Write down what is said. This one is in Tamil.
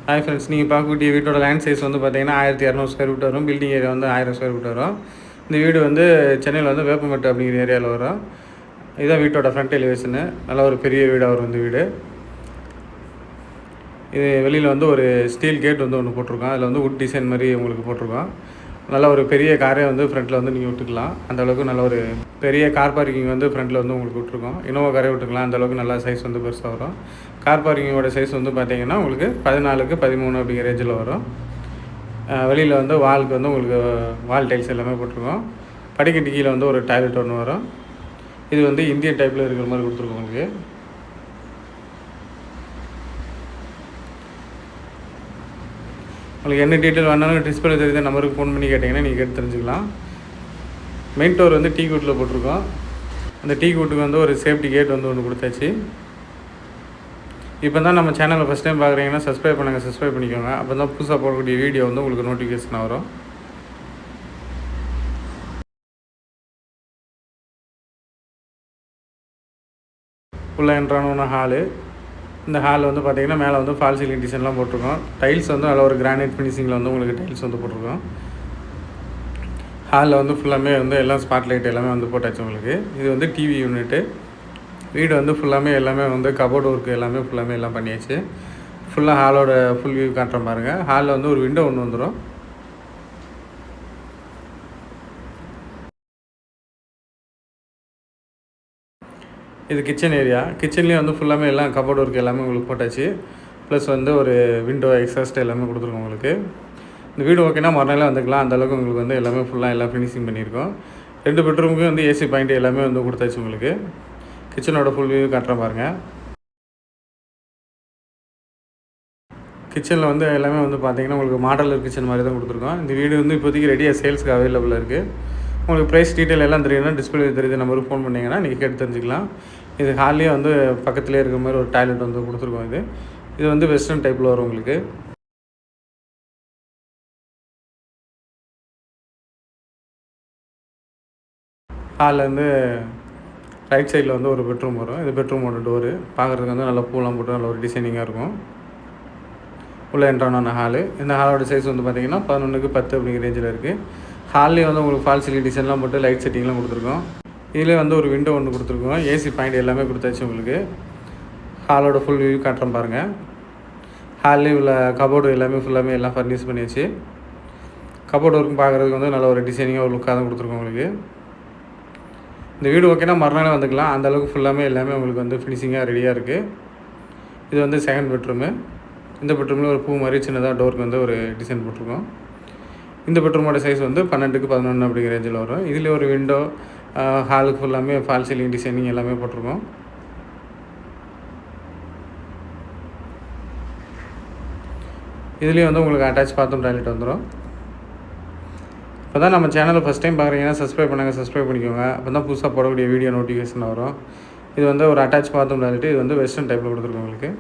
ஹாய் ஃப்ரெண்ட்ஸ், நீங்கள் பார்க்கக்கூடிய வீட்டோட லேண்ட் சைஸ் வந்து பார்த்தீங்கன்னா 1200 ஸ்கொயர் ஃபீட் வரும். பில்டிங் ஏரியா வந்து 1000 ஸ்கொயர் ஃபீட் வரும். இந்த வீடு வந்து சென்னையில் வந்து வேப்பமட்டு அப்படிங்கிற ஏரியாவில் வரும். இதுதான் வீட்டோட ஃப்ரண்ட் எலிவேஷனு. நல்ல ஒரு பெரிய வீடாக வரும் இந்த வீடு. இது வெளியில் வந்து ஒரு ஸ்டீல் கேட் வந்து ஒன்று போட்டிருக்கோம். அதில் வந்து வுட் டிசைன் மாதிரி உங்களுக்கு போட்டிருக்கோம். நல்ல ஒரு பெரிய காரே வந்து ஃப்ரண்ட்டில் வந்து நீங்கள் விட்டுக்கலாம். அந்தளவுக்கு நல்ல ஒரு பெரிய கார் பார்க்கிங் வந்து ஃப்ரண்ட்டில் வந்து உங்களுக்கு விட்ருக்கோம். இனோவா காரே விட்டுக்கலாம். அந்தளவுக்கு நல்லா சைஸ் வந்து பெருசாக வரும். கார் பார்க்கிங்கோட சைஸ் வந்து பார்த்தீங்கன்னா உங்களுக்கு 14க்கு 13 அப்படிங்கிற ரேஞ்சில் வரும். வெளியில் வந்து வாலுக்கு வந்து உங்களுக்கு வால் டைல்ஸ் எல்லாமே போட்டிருக்கோம். படிக்கட்டு கீழே வந்து ஒரு டாய்லெட் ஒன்று வரும். இது வந்து இந்தியன் டைப்பில் இருக்கிற மாதிரி கொடுத்துருக்கோம் உங்களுக்கு. உங்களுக்கு என்ன டீட்டெயில் வேணாலும் டிஸ்பிளே தெரியுத நம்பருக்கு ஃபோன் பண்ணி கேட்டிங்கன்னா நீங்கள் கேட்டு தெரிஞ்சுக்கலாம். மெயின் டோர் வந்து டீ கூட்டில் போட்டிருக்கோம். அந்த டீ கூட்டுக்கு வந்து ஒரு சேஃப்டி கேட் வந்து ஒன்று கொடுத்தாச்சு. இப்போ தான் நம்ம சேனலை ஃபஸ்ட் டைம் பார்க்குறீங்கன்னா சப்ஸ்கிரைப் பண்ணிக்கோங்க. அப்போ தான் புதுசாக போடக்கூடிய வீடியோ வந்து உங்களுக்கு நோட்டிஃபிகேஷன் வரும். உள்ளே என்ட்ரான ஹாலு. இந்த ஹால் வந்து பார்த்திங்கன்னா மேலே வந்து ஃபால் சீலிங் டிசைன்லாம் போட்டிருக்கோம். டைல்ஸ் வந்து நல்ல ஒரு கிரானைட் ஃபினிஷிங்கில் வந்து உங்களுக்கு டைல்ஸ் வந்து போட்டிருக்கோம். ஹாலில் வந்து ஃபுல்லாமே வந்து எல்லாம் ஸ்பாட் லைட் எல்லாமே வந்து போட்டாச்சு உங்களுக்கு. இது வந்து டிவி யூனிட்டு. வீடு வந்து ஃபுல்லாமே எல்லாமே வந்து கபோர்டு ஒர்க்கு எல்லாமே ஃபுல்லாமே எல்லாம் பண்ணியாச்சு. ஃபுல்லாக ஹாலோட ஃபுல் வியூ காட்டுறேன் பாருங்கள். ஹாலில் வந்து ஒரு விண்டோ ஒன்று வந்துடும். இது கிச்சன் ஏரியா. கிச்சன்லேயும் வந்து ஃபுல்லாமே எல்லாம் கபோர்டு ஒர்க் எல்லாமே உங்களுக்கு போட்டாச்சு. ப்ளஸ் வந்து ஒரு விண்டோ எக்ஸாஸ்ட் எல்லாமே கொடுத்துருக்கோம் உங்களுக்கு. இந்த வீடு ஓகேனா மறுநாளே வந்துக்கலாம். அந்தளவுக்கு உங்களுக்கு வந்து எல்லாமே ஃபுல்லாக எல்லாம் ஃபினிஷிங் பண்ணியிருக்கோம். 2 பெட்ரூமுக்கும் வந்து ஏசி பாயிண்ட் எல்லாமே வந்து கொடுத்தாச்சு உங்களுக்கு. கிச்சனோட ஃபுல் வியூ காட்டுறேன் பாருங்கள். கிச்சனில் வந்து எல்லாமே வந்து பார்த்திங்கன்னா உங்களுக்கு மாடலர் கிச்சன் மாதிரி தான் கொடுத்துருக்கோம். இந்த வீடு வந்து இப்போதைக்கு ரெடியாக சேல்ஸுக்கு அவைலபிளாக இருக்குது. உங்களுக்கு ப்ரைஸ் டீட்டெயில் எல்லாம் தெரியுதுன்னா டிஸ்பிளே தெரியுது நம்பருக்கு ஃபோன் பண்ணிங்கன்னா நீங்கள் கேட்டு தெரிஞ்சுக்கலாம். இது ஹால்லேயே வந்து பக்கத்துலேயே இருக்கிற மாதிரி ஒரு டாய்லெட் வந்து கொடுத்துருக்கோம். இது வந்து வெஸ்டர்ன் டைப்பில் வரும் உங்களுக்கு. ஹாலில் வந்து ரைட் சைடில் வந்து ஒரு பெட்ரூம் வரும். இது பெட்ரூமோட டோரு பார்க்குறதுக்கு வந்து நல்லா பூலாம் போட்டு நல்ல ஒரு டிசைனிங்காக இருக்கும். உள்ளே என்ட்ரான ஹாலு. இந்த ஹாலோட சைஸ் வந்து பார்த்திங்கன்னா 11க்கு 10 அப்படிங்கிற ரேஞ்சில் இருக்குது. ஹால்லேயே வந்து உங்களுக்கு ஃபால் சீலிங் டிசைன்லாம் போட்டு லைட் செட்டிங்லாம் கொடுத்துருக்கோம். இதிலே வந்து ஒரு விண்டோ ஒன்று கொடுத்துருக்கோம். ஏசி பாயிண்ட் எல்லாமே கொடுத்தாச்சு உங்களுக்கு. ஹாலோட ஃபுல் வியூ காட்டுறேன் பாருங்கள். ஹால்லேயே உள்ள கபோர்டு எல்லாமே ஃபுல்லாமே எல்லாம் ஃபர்னிஷ் பண்ணியாச்சு. கபோர்டு ஒர்க்கும் பார்க்குறதுக்கு வந்து நல்ல ஒரு டிசைனிங்காக ஒரு லுக்காக தான் கொடுத்துருக்கோம் உங்களுக்கு. இந்த வீடு ஓகேனா மறுநாளே வந்துக்கலாம். அந்தளவுக்கு ஃபுல்லாமே எல்லாமே உங்களுக்கு வந்து ஃபினிஷிங்காக ரெடியாக இருக்குது. இது வந்து செகண்ட் பெட்ரூமு. இந்த பெட்ரூமில் ஒரு பூ மாதிரி சின்னதாக டோருக்கு வந்து ஒரு டிசைன் போட்டிருக்கோம். இந்த பெட்ரூமோட சைஸ் வந்து 12க்கு 11 அப்படிங்கிற ரேஞ்சில் வரும். இதில் ஒரு விண்டோ, ஹாலுக்கு ஃபுல்லாமே ஃபால் சீலிங் டிசைனிங் எல்லாமே போட்டிருக்கோம். இதுலேயும் வந்து உங்களுக்கு அட்டாச் பாத்ரூம் டாய்லெட் வந்துடும். இப்போ தான் நம்ம சேனலை ஃபஸ்ட் டைம் பார்க்குறீங்கன்னா சப்ஸ்கிரைப் பண்ணிக்கோங்க. அப்போ தான் புதுசாக போடக்கூடிய வீடியோ நோட்டிஃபிகேஷன் வரும். இது வந்து ஒரு அட்டாச் பாத்ரூம் டாய்லெட். இது வந்து வெஸ்டர்ன் டைப்பில் கொடுத்துருக்கோம் உங்களுக்கு.